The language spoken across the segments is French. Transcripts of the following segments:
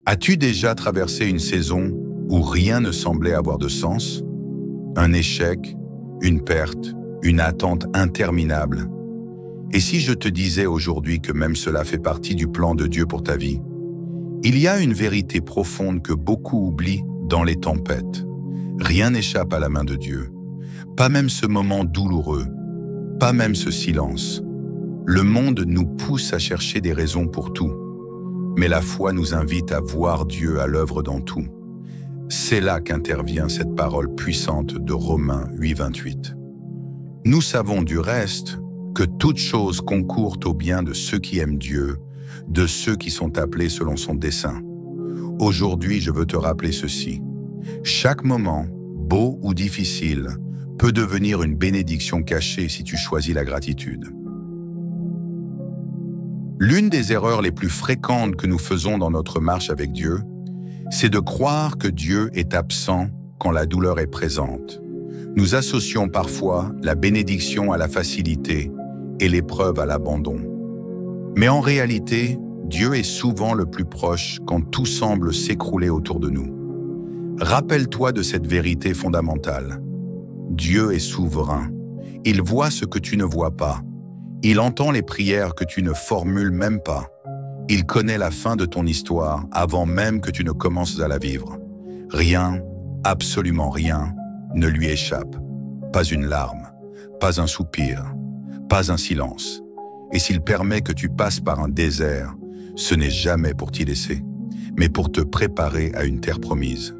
As-tu déjà traversé une saison où rien ne semblait avoir de sens? Un échec, une perte, une attente interminable. Et si je te disais aujourd'hui que même cela fait partie du plan de Dieu pour ta vie? Il y a une vérité profonde que beaucoup oublient dans les tempêtes. Rien n'échappe à la main de Dieu. Pas même ce moment douloureux, pas même ce silence. Le monde nous pousse à chercher des raisons pour tout. Mais la foi nous invite à voir Dieu à l'œuvre dans tout. C'est là qu'intervient cette parole puissante de Romains 8:28. Nous savons du reste que toutes choses concourent au bien de ceux qui aiment Dieu, de ceux qui sont appelés selon son dessein. Aujourd'hui, je veux te rappeler ceci. Chaque moment, beau ou difficile, peut devenir une bénédiction cachée si tu choisis la gratitude. L'une des erreurs les plus fréquentes que nous faisons dans notre marche avec Dieu, c'est de croire que Dieu est absent quand la douleur est présente. Nous associons parfois la bénédiction à la facilité et l'épreuve à l'abandon. Mais en réalité, Dieu est souvent le plus proche quand tout semble s'écrouler autour de nous. Rappelle-toi de cette vérité fondamentale. Dieu est souverain. Il voit ce que tu ne vois pas. Il entend les prières que tu ne formules même pas. Il connaît la fin de ton histoire avant même que tu ne commences à la vivre. Rien, absolument rien, ne lui échappe. Pas une larme, pas un soupir, pas un silence. Et s'il permet que tu passes par un désert, ce n'est jamais pour t'y laisser, mais pour te préparer à une terre promise.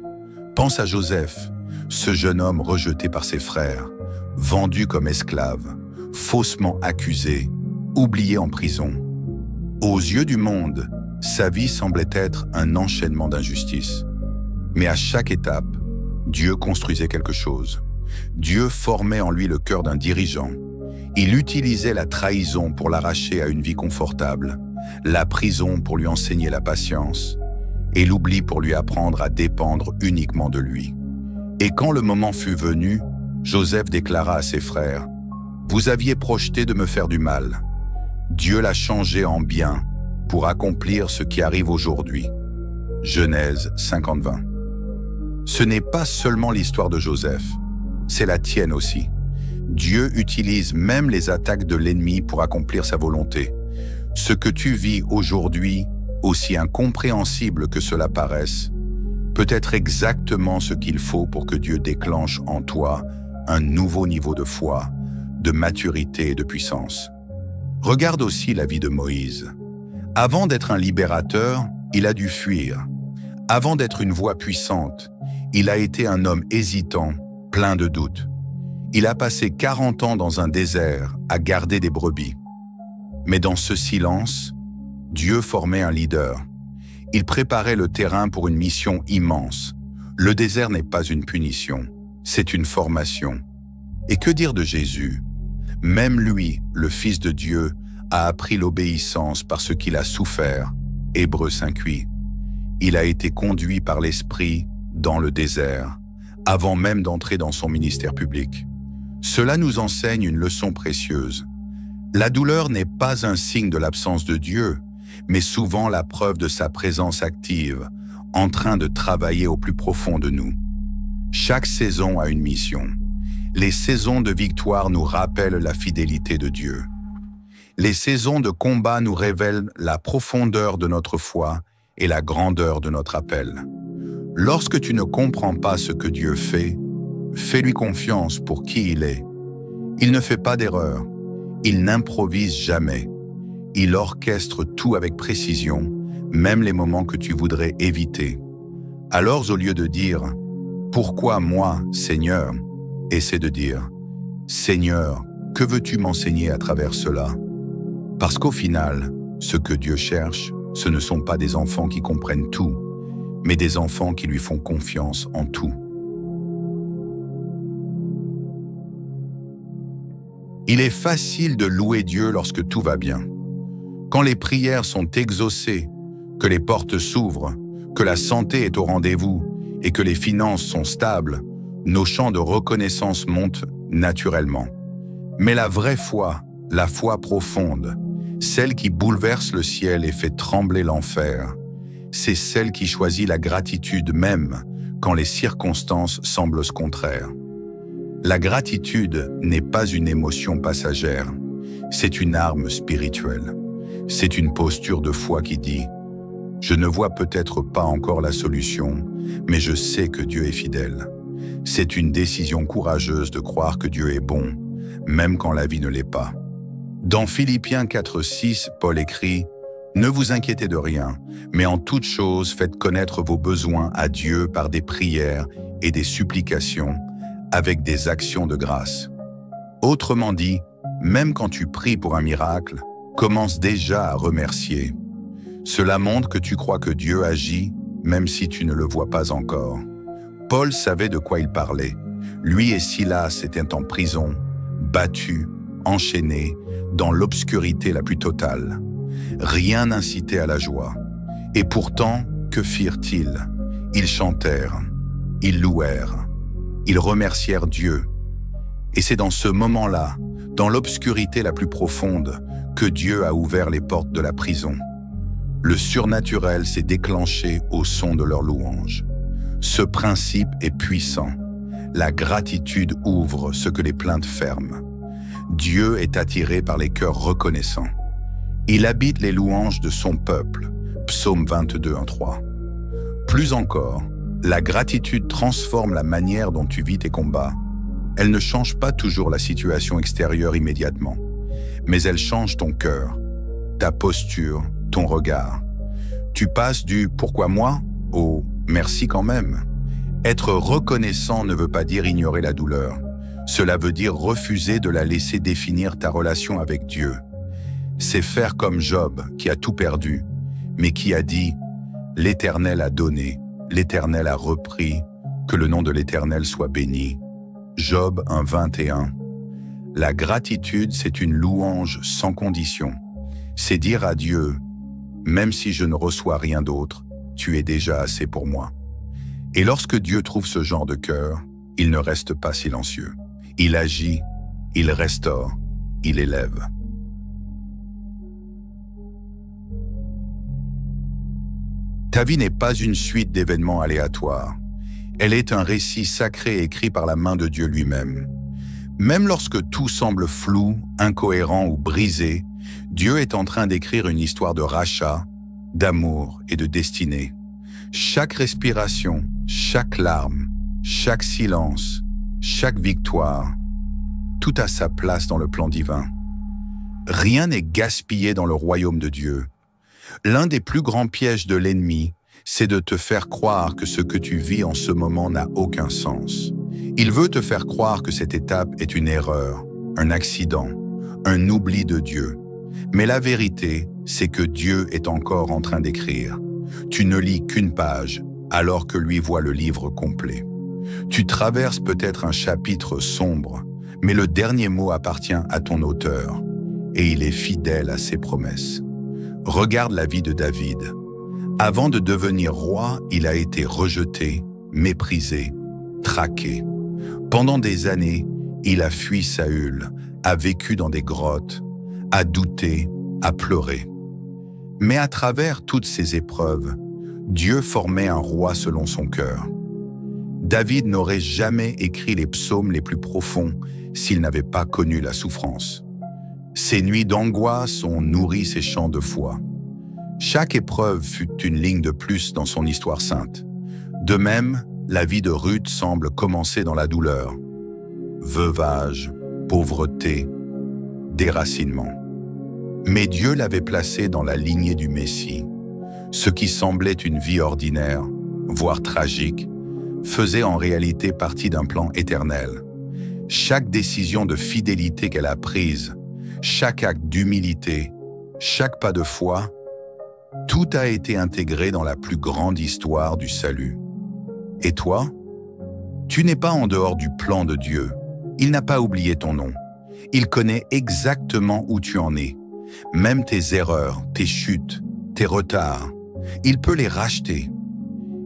Pense à Joseph, ce jeune homme rejeté par ses frères, vendu comme esclave, faussement accusé, oublié en prison. Aux yeux du monde, sa vie semblait être un enchaînement d'injustices. Mais à chaque étape, Dieu construisait quelque chose. Dieu formait en lui le cœur d'un dirigeant. Il utilisait la trahison pour l'arracher à une vie confortable, la prison pour lui enseigner la patience, et l'oubli pour lui apprendre à dépendre uniquement de lui. Et quand le moment fut venu, Joseph déclara à ses frères: « Vous aviez projeté de me faire du mal. Dieu l'a changé en bien pour accomplir ce qui arrive aujourd'hui. » Genèse 50:20. Ce n'est pas seulement l'histoire de Joseph, c'est la tienne aussi. Dieu utilise même les attaques de l'ennemi pour accomplir sa volonté. Ce que tu vis aujourd'hui, aussi incompréhensible que cela paraisse, peut être exactement ce qu'il faut pour que Dieu déclenche en toi un nouveau niveau de foi, de maturité et de puissance. Regarde aussi la vie de Moïse. Avant d'être un libérateur, il a dû fuir. Avant d'être une voix puissante, il a été un homme hésitant, plein de doutes. Il a passé 40 ans dans un désert à garder des brebis. Mais dans ce silence, Dieu formait un leader. Il préparait le terrain pour une mission immense. Le désert n'est pas une punition, c'est une formation. Et que dire de Jésus? Même lui, le Fils de Dieu, a appris l'obéissance par ce qu'il a souffert. Hébreux 5:8. Il a été conduit par l'Esprit dans le désert, avant même d'entrer dans son ministère public. Cela nous enseigne une leçon précieuse. La douleur n'est pas un signe de l'absence de Dieu, mais souvent la preuve de sa présence active, en train de travailler au plus profond de nous. Chaque saison a une mission. Les saisons de victoire nous rappellent la fidélité de Dieu. Les saisons de combat nous révèlent la profondeur de notre foi et la grandeur de notre appel. Lorsque tu ne comprends pas ce que Dieu fait, fais-lui confiance pour qui il est. Il ne fait pas d'erreur, il n'improvise jamais. Il orchestre tout avec précision, même les moments que tu voudrais éviter. Alors, au lieu de dire « Pourquoi moi, Seigneur ?» essaie de dire « Seigneur, que veux-tu m'enseigner à travers cela ?» Parce qu'au final, ce que Dieu cherche, ce ne sont pas des enfants qui comprennent tout, mais des enfants qui lui font confiance en tout. Il est facile de louer Dieu lorsque tout va bien. Quand les prières sont exaucées, que les portes s'ouvrent, que la santé est au rendez-vous et que les finances sont stables, nos chants de reconnaissance montent naturellement. Mais la vraie foi, la foi profonde, celle qui bouleverse le ciel et fait trembler l'enfer, c'est celle qui choisit la gratitude même quand les circonstances semblent contraires. La gratitude n'est pas une émotion passagère, c'est une arme spirituelle. C'est une posture de foi qui dit « Je ne vois peut-être pas encore la solution, mais je sais que Dieu est fidèle ». C'est une décision courageuse de croire que Dieu est bon, même quand la vie ne l'est pas. Dans Philippiens 4:6, Paul écrit « Ne vous inquiétez de rien, mais en toute chose faites connaître vos besoins à Dieu par des prières et des supplications, avec des actions de grâce. » Autrement dit, même quand tu pries pour un miracle, commence déjà à remercier. Cela montre que tu crois que Dieu agit, même si tu ne le vois pas encore. Paul savait de quoi il parlait. Lui et Silas étaient en prison, battus, enchaînés, dans l'obscurité la plus totale. Rien n'incitait à la joie. Et pourtant, que firent-ils? Ils chantèrent, ils louèrent, ils remercièrent Dieu. Et c'est dans ce moment-là, dans l'obscurité la plus profonde, que Dieu a ouvert les portes de la prison. Le surnaturel s'est déclenché au son de leur louange. Ce principe est puissant. La gratitude ouvre ce que les plaintes ferment. Dieu est attiré par les cœurs reconnaissants. Il habite les louanges de son peuple. Psaume 22, 1-3. Plus encore, la gratitude transforme la manière dont tu vis tes combats. Elle ne change pas toujours la situation extérieure immédiatement, mais elle change ton cœur, ta posture, ton regard. Tu passes du « pourquoi moi » au « merci quand même ». Être reconnaissant ne veut pas dire ignorer la douleur. Cela veut dire refuser de la laisser définir ta relation avec Dieu. C'est faire comme Job, qui a tout perdu, mais qui a dit « L'Éternel a donné, l'Éternel a repris, que le nom de l'Éternel soit béni ». Job 1:21. La gratitude, c'est une louange sans condition. C'est dire à Dieu « Même si je ne reçois rien d'autre, tu es déjà assez pour moi ». Et lorsque Dieu trouve ce genre de cœur, il ne reste pas silencieux. Il agit, il restaure, il élève. Ta vie n'est pas une suite d'événements aléatoires. Elle est un récit sacré écrit par la main de Dieu lui-même. Même lorsque tout semble flou, incohérent ou brisé, Dieu est en train d'écrire une histoire de rachat, d'amour et de destinée. Chaque respiration, chaque larme, chaque silence, chaque victoire, tout a sa place dans le plan divin. Rien n'est gaspillé dans le royaume de Dieu. L'un des plus grands pièges de l'ennemi, c'est de te faire croire que ce que tu vis en ce moment n'a aucun sens. Il veut te faire croire que cette étape est une erreur, un accident, un oubli de Dieu. Mais la vérité, c'est que Dieu est encore en train d'écrire. Tu ne lis qu'une page, alors que lui voit le livre complet. Tu traverses peut-être un chapitre sombre, mais le dernier mot appartient à ton auteur, et il est fidèle à ses promesses. Regarde la vie de David. Avant de devenir roi, il a été rejeté, méprisé, traqué. Pendant des années, il a fui Saül, a vécu dans des grottes, a douté, a pleuré. Mais à travers toutes ces épreuves, Dieu formait un roi selon son cœur. David n'aurait jamais écrit les psaumes les plus profonds s'il n'avait pas connu la souffrance. Ses nuits d'angoisse ont nourri ses chants de foi. Chaque épreuve fut une ligne de plus dans son histoire sainte. De même, la vie de Ruth semble commencer dans la douleur. Veuvage, pauvreté, déracinement. Mais Dieu l'avait placée dans la lignée du Messie. Ce qui semblait une vie ordinaire, voire tragique, faisait en réalité partie d'un plan éternel. Chaque décision de fidélité qu'elle a prise, chaque acte d'humilité, chaque pas de foi, tout a été intégré dans la plus grande histoire du salut. Et toi? Tu n'es pas en dehors du plan de Dieu. Il n'a pas oublié ton nom. Il connaît exactement où tu en es. Même tes erreurs, tes chutes, tes retards. Il peut les racheter.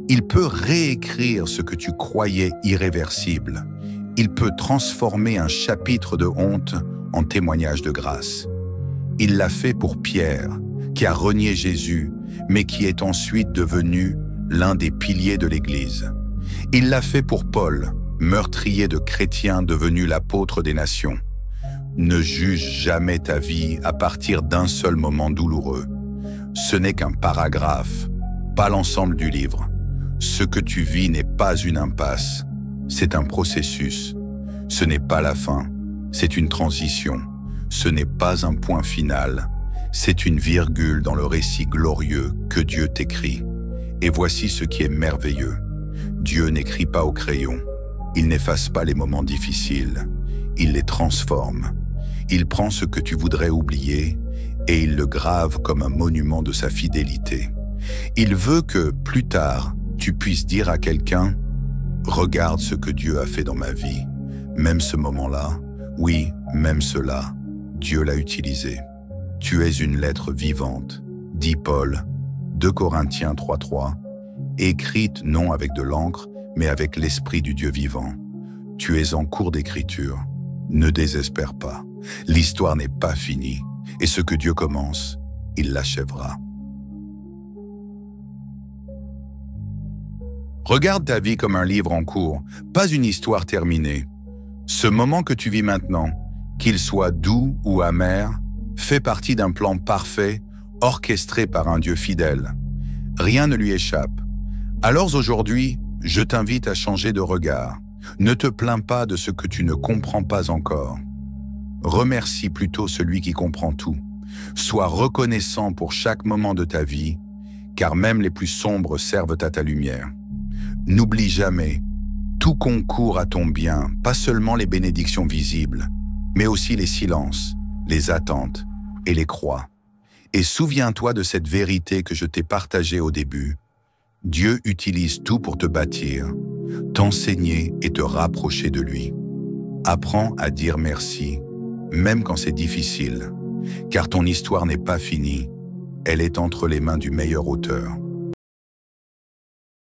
Il peut réécrire ce que tu croyais irréversible. Il peut transformer un chapitre de honte en témoignage de grâce. Il l'a fait pour Pierre, qui a renié Jésus, mais qui est ensuite devenu l'un des piliers de l'Église. Il l'a fait pour Paul, meurtrier de chrétiens devenu l'apôtre des nations. Ne juge jamais ta vie à partir d'un seul moment douloureux. Ce n'est qu'un paragraphe, pas l'ensemble du livre. Ce que tu vis n'est pas une impasse, c'est un processus. Ce n'est pas la fin, c'est une transition. Ce n'est pas un point final, c'est une virgule dans le récit glorieux que Dieu t'écrit. Et voici ce qui est merveilleux. Dieu n'écrit pas au crayon. Il n'efface pas les moments difficiles. Il les transforme. Il prend ce que tu voudrais oublier et il le grave comme un monument de sa fidélité. Il veut que, plus tard, tu puisses dire à quelqu'un « Regarde ce que Dieu a fait dans ma vie. Même ce moment-là, oui, même cela, Dieu l'a utilisé. Tu es une lettre vivante, dit Paul, 2 Corinthiens 3:3, écrite non avec de l'encre, mais avec l'Esprit du Dieu vivant. Tu es en cours d'écriture. Ne désespère pas. L'histoire n'est pas finie. Et ce que Dieu commence, il l'achèvera. Regarde ta vie comme un livre en cours, pas une histoire terminée. Ce moment que tu vis maintenant, qu'il soit doux ou amer, fait partie d'un plan parfait, orchestré par un Dieu fidèle. Rien ne lui échappe. Alors aujourd'hui, je t'invite à changer de regard. Ne te plains pas de ce que tu ne comprends pas encore. Remercie plutôt celui qui comprend tout. Sois reconnaissant pour chaque moment de ta vie, car même les plus sombres servent à ta lumière. N'oublie jamais, tout concourt à ton bien, pas seulement les bénédictions visibles, mais aussi les silences, les attentes et les croix. Et souviens-toi de cette vérité que je t'ai partagée au début. Dieu utilise tout pour te bâtir, t'enseigner et te rapprocher de lui. Apprends à dire merci, même quand c'est difficile, car ton histoire n'est pas finie, elle est entre les mains du meilleur auteur.